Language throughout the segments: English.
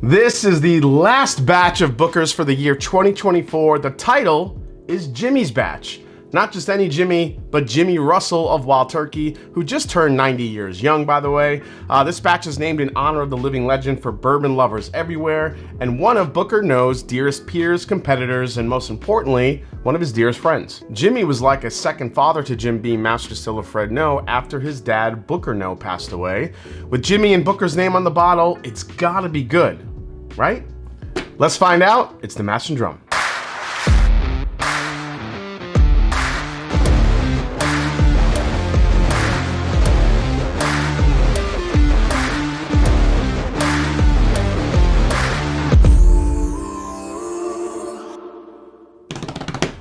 This is the last batch of bookers for the year 2024. The title is Jimmy's Batch. Not just any Jimmy, but Jimmy Russell of Wild Turkey, who just turned 90 years young, by the way. This batch is named in honor of the living legend for bourbon lovers everywhere, and one of Booker No's dearest peers, competitors, and most importantly, one of his dearest friends. Jimmy was like a second father to Jim Beam Master Distiller Fred No after his dad, Booker No, passed away. With Jimmy and Booker's name on the bottle, it's gotta be good, right? Let's find out. It's the Mash and Drum.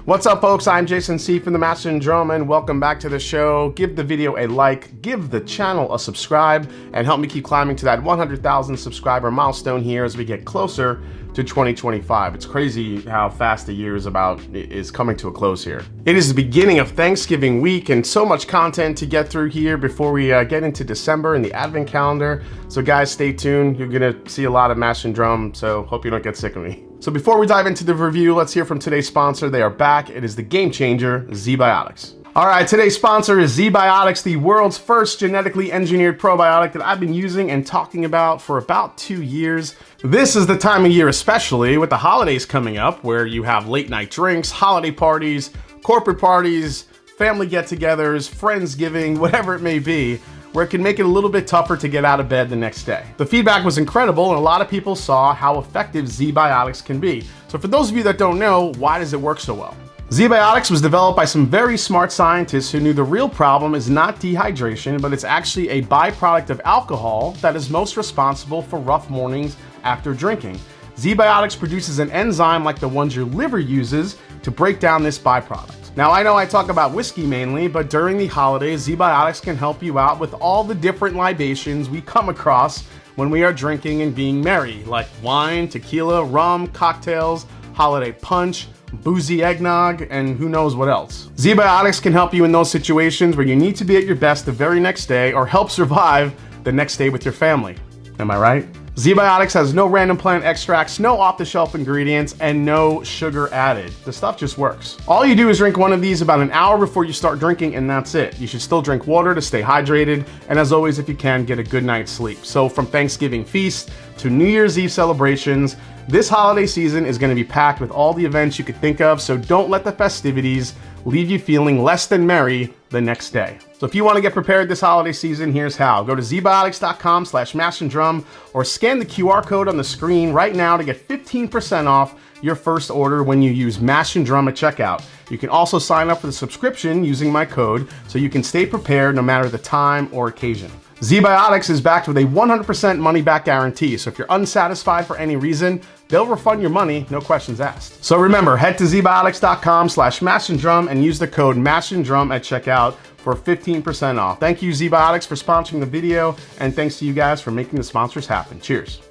What's up, folks? I'm Jason C. from the Mash and Drum, and welcome back to the show. Give the video a like, give the channel a subscribe, and help me keep climbing to that 100,000 subscriber milestone here as we get closer to 2025. It's crazy how fast the year is coming to a close here. It is the beginning of Thanksgiving week, and so much content to get through here before we get into December and the Advent calendar. So guys, stay tuned. You're gonna see a lot of Mash and Drum, so hope you don't get sick of me. So before we dive into the review, let's hear from today's sponsor. They are back. It is the game changer, Zbiotics. All right, today's sponsor is Zbiotics, the world's first genetically engineered probiotic that I've been using and talking about for about 2 years. This is the time of year, especially with the holidays coming up, where you have late night drinks, holiday parties, corporate parties, family get-togethers, friendsgiving, whatever it may be, where it can make it a little bit tougher to get out of bed the next day. The feedback was incredible, and a lot of people saw how effective Zbiotics can be. So for those of you that don't know, why does it work so well? Zbiotics was developed by some very smart scientists who knew the real problem is not dehydration, but it's actually a byproduct of alcohol that is most responsible for rough mornings after drinking. Zbiotics produces an enzyme like the ones your liver uses to break down this byproduct. Now, I know I talk about whiskey mainly, but during the holidays, Zbiotics can help you out with all the different libations we come across when we are drinking and being merry, like wine, tequila, rum, cocktails, holiday punch, boozy eggnog, and who knows what else. Zbiotics can help you in those situations where you need to be at your best the very next day or help survive the next day with your family. Am I right? Zbiotics has no random plant extracts, no off-the-shelf ingredients, and no sugar added. The stuff just works. All you do is drink one of these about an hour before you start drinking, and that's it. You should still drink water to stay hydrated, and as always, if you can, get a good night's sleep. So from Thanksgiving feast to New Year's Eve celebrations, this holiday season is going to be packed with all the events you could think of, so don't let the festivities leave you feeling less than merry the next day. So if you want to get prepared this holiday season, here's how. Go to zbiotics.com/mashanddrum or scan the QR code on the screen right now to get 15% off your first order when you use Mash and Drum at checkout. You can also sign up for the subscription using my code so you can stay prepared no matter the time or occasion. Zbiotics is backed with a 100% money-back guarantee, so if you're unsatisfied for any reason, they'll refund your money, no questions asked. So remember, head to zbiotics.com/mashanddrum and use the code mashanddrum at checkout for 15% off. Thank you, Zbiotics, for sponsoring the video, and thanks to you guys for making the sponsors happen. Cheers.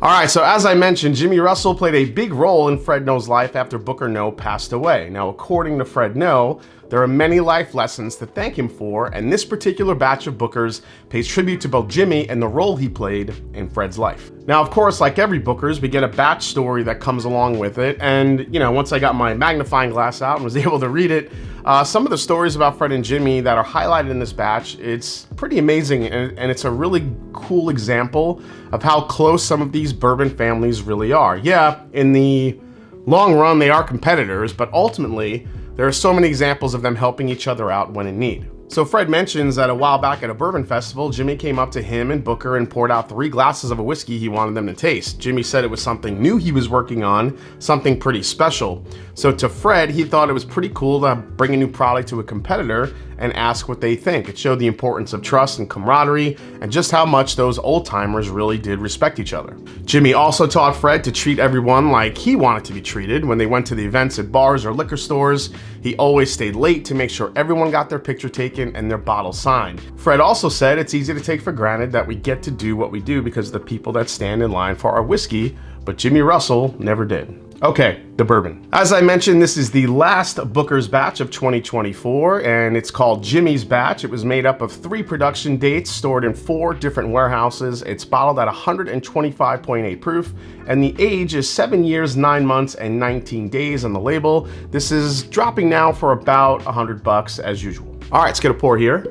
All right, so as I mentioned, Jimmy Russell played a big role in Fred No's life after Booker No passed away. Now, according to Fred No, there are many life lessons to thank him for, and this particular batch of bookers pays tribute to both Jimmy and the role he played in Fred's life. Now, of course, like every bookers, we get a batch story that comes along with it, and once I got my magnifying glass out and was able to read it, some of the stories about Fred and Jimmy that are highlighted in this batch, it's pretty amazing, and it's a really cool example of how close some of these bourbon families really are. Yeah, in the long run, they are competitors, but ultimately, there are so many examples of them helping each other out when in need. So Fred mentions that a while back at a bourbon festival, Jimmy came up to him and Booker and poured out 3 glasses of a whiskey he wanted them to taste. Jimmy said it was something new he was working on, something pretty special. So to Fred, he thought it was pretty cool to bring a new product to a competitor and ask what they think. It showed the importance of trust and camaraderie and just how much those old timers really did respect each other. Jimmy also taught Fred to treat everyone like he wanted to be treated. When they went to the events at bars or liquor stores, he always stayed late to make sure everyone got their picture taken and their bottle signed. Fred also said it's easy to take for granted that we get to do what we do because the people that stand in line for our whiskey but Jimmy Russell never did. Okay, the bourbon. As I mentioned, this is the last Booker's batch of 2024, and it's called Jimmy's Batch. It was made up of 3 production dates stored in 4 different warehouses. It's bottled at 125.8 proof, and the age is 7 years, 9 months, and 19 days on the label. This is dropping now for about $100 as usual. All right, let's get a pour here.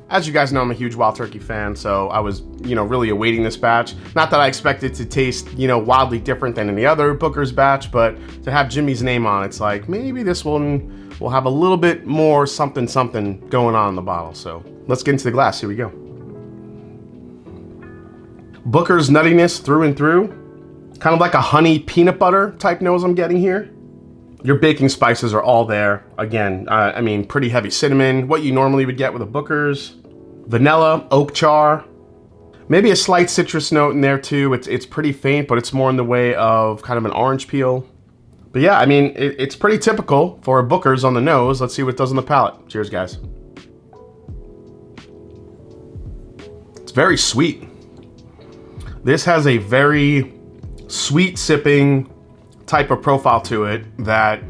As you guys know, I'm a huge Wild Turkey fan, so I was, really awaiting this batch. Not that I expected to taste, wildly different than any other Booker's batch, but to have Jimmy's name on, it's like, maybe this one will have a little bit more something going on in the bottle. So let's get into the glass. Here we go. Booker's nuttiness through and through. Kind of like a honey peanut butter type nose I'm getting here. Your baking spices are all there. Again, I mean, pretty heavy cinnamon, what you normally would get with a Booker's. Vanilla, oak char, maybe a slight citrus note in there too. It's pretty faint, but it's more in the way of kind of an orange peel. But yeah, I mean, it's pretty typical for a Booker's on the nose. Let's see what it does on the palate. Cheers, guys. It's very sweet. This has a very sweet sipping type of profile to it that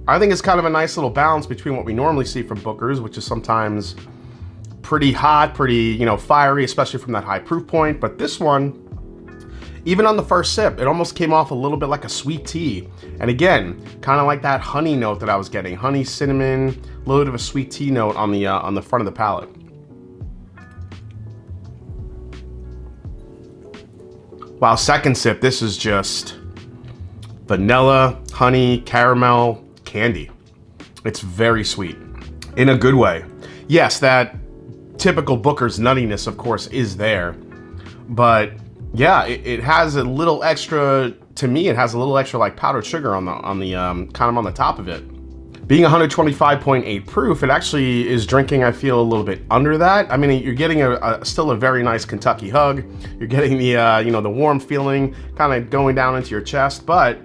I think is kind of a nice little balance between what we normally see from Booker's, which is sometimes pretty hot, pretty, fiery, especially from that high proof point. But this one, even on the first sip, it almost came off a little bit like a sweet tea. And again, kind of like that honey note that I was getting. Honey, cinnamon, a little bit of a sweet tea note on the front of the palate. Wow, second sip, this is just vanilla, honey, caramel, candy. It's very sweet in a good way. Yes, that typical Booker's nuttiness, of course, is there, but yeah, it has a little extra. To me, it has a little extra like powdered sugar on the kind of on the top of it. Being 125.8 proof, it actually is drinking, I feel, a little bit under that. I mean, you're getting still a very nice Kentucky hug. You're getting the the warm feeling kind of going down into your chest, but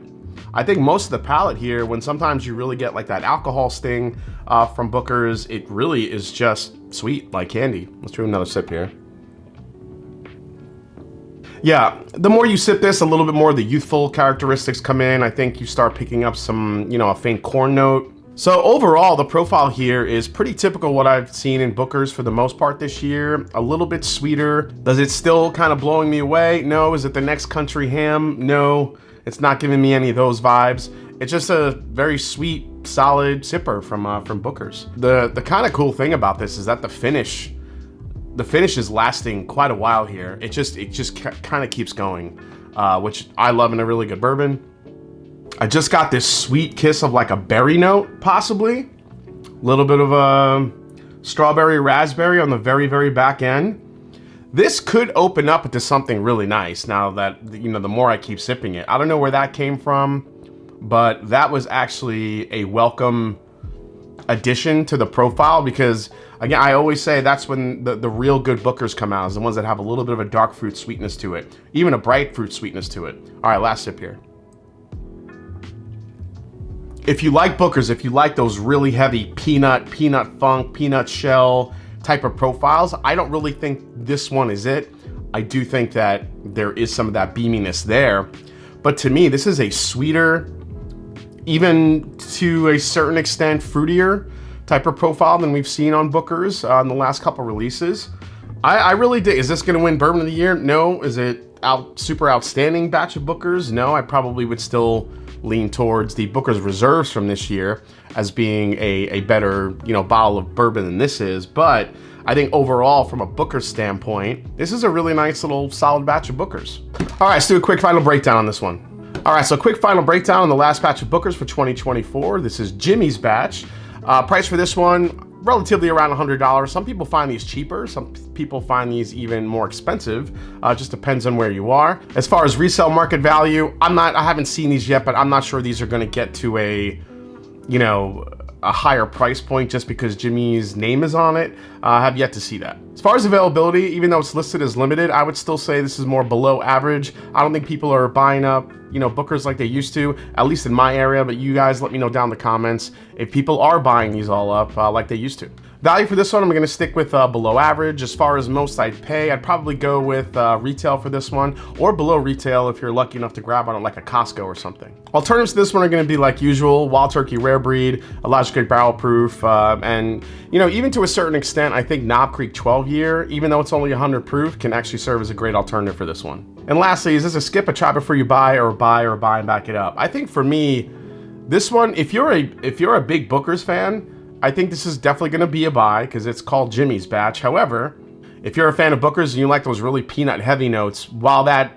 I think most of the palate here, when sometimes you really get like that alcohol sting from Booker's, it really is just sweet like candy. Let's do another sip here. Yeah, the more you sip this, a little bit more of the youthful characteristics come in. I think you start picking up some, a faint corn note. So overall, the profile here is pretty typical what I've seen in Booker's for the most part this year. A little bit sweeter. Does it still kind of blowing me away? No. Is it the next country ham? No. It's not giving me any of those vibes. It's just a very sweet, solid sipper from Booker's. The kind of cool thing about this is that the finish is lasting quite a while here. It just kind of keeps going, which I love in a really good bourbon. I just got this sweet kiss of like a berry note, possibly. A little bit of a strawberry, raspberry on the very, very back end. This could open up into something really nice now that, the more I keep sipping it. I don't know where that came from, but that was actually a welcome addition to the profile because, again, I always say that's when the real good Booker's come out, is the ones that have a little bit of a dark fruit sweetness to it, even a bright fruit sweetness to it. All right, last sip here. If you like Booker's, if you like those really heavy peanut funk, peanut shell type of profiles, I don't really think this one is it. I do think that there is some of that beaminess there, but to me, this is a sweeter, even to a certain extent, fruitier type of profile than we've seen on Booker's in the last couple releases. I really did. Is this going to win Bourbon of the Year? No. Is it super outstanding batch of Booker's? No. I probably would still lean towards the Booker's Reserves from this year as being a better, bottle of bourbon than this is. But I think overall, from a Booker's standpoint, this is a really nice little solid batch of Booker's. All right, let's do a quick final breakdown on this one. All right, so quick final breakdown on the last batch of Booker's for 2024. This is Jimmy's batch. Price for this one, relatively around $100. Some people find these cheaper. Some people find these even more expensive. Just depends on where you are. As far as resale market value, I haven't seen these yet, but I'm not sure these are going to get to a higher price point just because Jimmy's name is on it. I have yet to see that. As far as availability, even though it's listed as limited, I would still say this is more below average. I don't think people are buying up, Booker's like they used to, at least in my area, but you guys let me know down in the comments if people are buying these all up like they used to. Value for this one, I'm going to stick with below average. As far as most I'd pay, I'd probably go with retail for this one, or below retail if you're lucky enough to grab on it like a Costco or something. Alternatives to this one are going to be like usual, Wild Turkey Rare Breed, Elijah Barrel Proof, and you know, even to a certain extent, I think Knob Creek 12 year, even though it's only 100 proof, can actually serve as a great alternative for this one. And lastly, is this a skip, a try before you buy, or buy and back it up? I think for me, this one, if you're a big Booker's fan, I think this is definitely going to be a buy because it's called Jimmy's batch. However, if you're a fan of Booker's and you like those really peanut heavy notes, while that,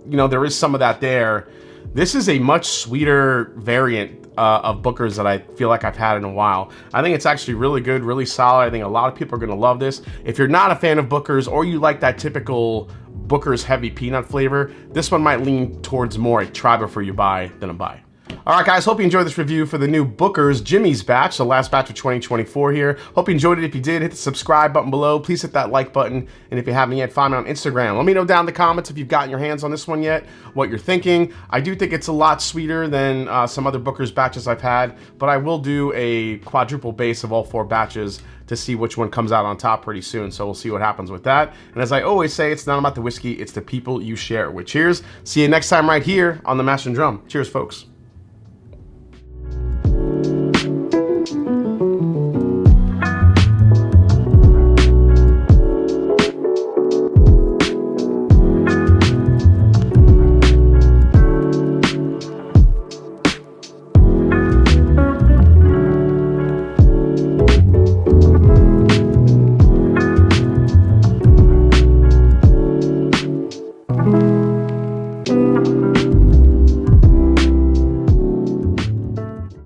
you know, there is some of that there, this is a much sweeter variant of Booker's that I feel like I've had in a while. I think it's actually really good, really solid. I think a lot of people are going to love this. If you're not a fan of Booker's or you like that typical Booker's heavy peanut flavor, this one might lean towards more a try before you buy than a buy. All right, guys, hope you enjoyed this review for the new Booker's Jimmy's batch, the last batch of 2024 here. Hope you enjoyed it. If you did, hit the subscribe button below. Please hit that like button. And if you haven't yet, find me on Instagram. Let me know down in the comments if you've gotten your hands on this one yet, what you're thinking. I do think it's a lot sweeter than some other Booker's batches I've had, but I will do a quadruple base of all 4 batches to see which one comes out on top pretty soon. So we'll see what happens with that. And as I always say, it's not about the whiskey, it's the people you share it with. Cheers. See you next time right here on The Master and Drum. Cheers, folks.